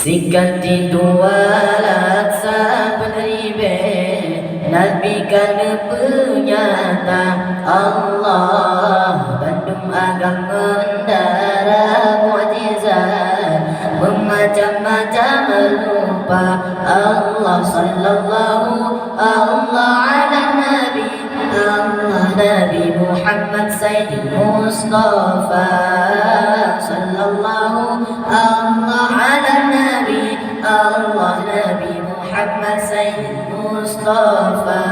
Sikati dua laksa peneribe Nabi kan penyata Allah Bandung agam mendara mu'jizat Memacam-macam rupa Allah sallallahu Allah ala Nabi Allah Nabi Muhammad Sayyid Mustafa sallallahu Allah ala Nabi Allah Nabi Muhammad Sayyid Mustafa.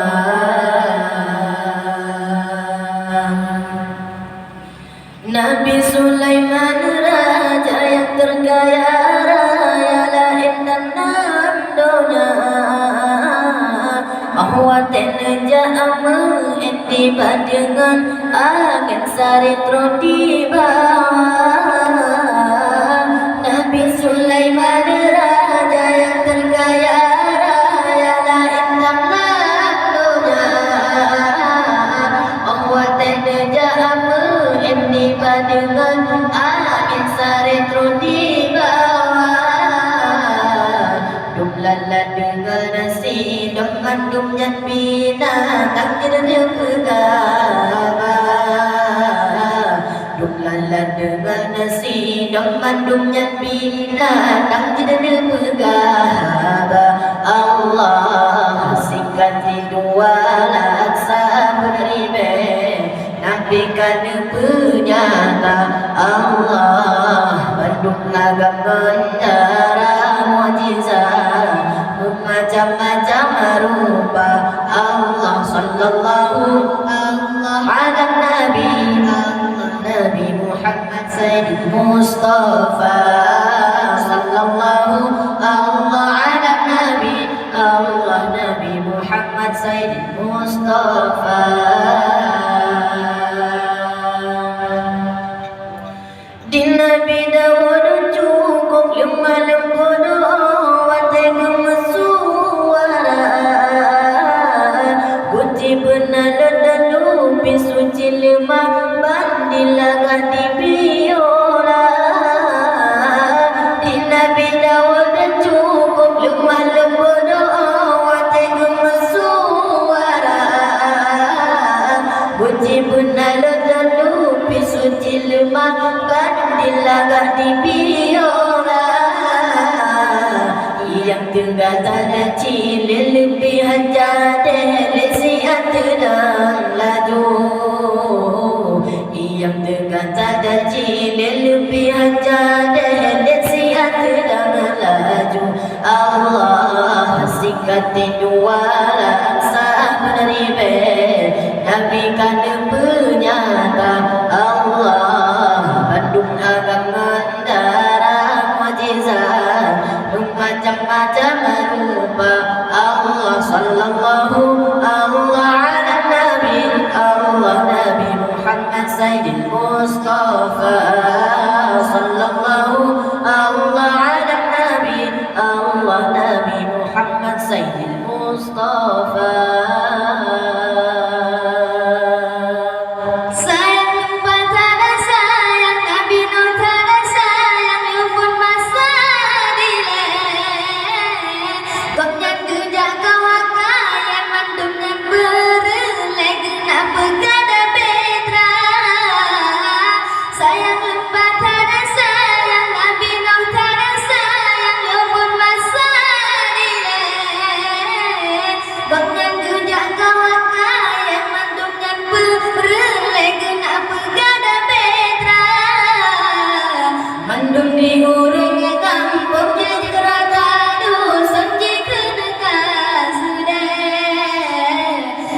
Nabi Sulaiman raja yang terkaya raya lahir dan nandonya Ahwaten ja'amu intiba dengan agen saritro di bawah Nabi Sulaiman raja yang terkaya raya lahir dan nandonya Ahwaten ja'amu intiba dengan agen saritro di bawah Dumlala dengan nasi dom mandum nyat binatang tidak pegawai Dumlala dengan nasi dom mandum nyat binatang tidak pegawai Allah sikati dua laksa peneribe Nabi kan penyata Allah Bandung agam mendara mu'jizat Macam-macam rupa Allah sallallahu Allah ala Nabi Allah Nabi Muhammad Sayyid Mustafa sallallahu Allah ala Nabi Allah Nabi Muhammad Sayyid Mustafa. Di Nabi Dawud cukup lima lembodo wateng suara Guci benala dan lupi suci lima bandilagah di biola Di Nabi Dawud cukup lima lembodo wateng suara Guci benala dan lupi suci lima bandilagah di biola Yang tengah tanda cilil lebih hajade lesiat dan laju Yang tengah tanda cilil lebih hajade lesiat dan laju Allah sikati dua laksa peneribe Nabi kan penyata Allah Bandung agam mendara mu'jizat Macam-macam rupa Allah sallallahu Allah ala Nabi Allah Nabi Muhammad Sayyid Mustafa sallallahu Allah ala Nabi Allah Nabi Muhammad Sayyid Mustafa.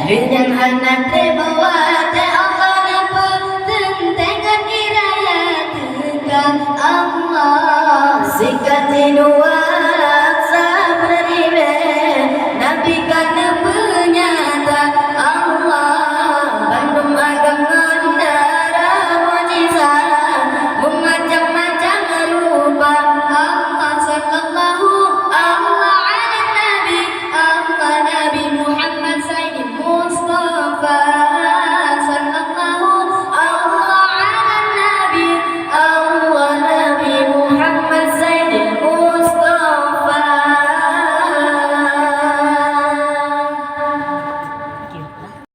Dengan hanan terbuat Allah tentengan iraya tegak Allah sikati dua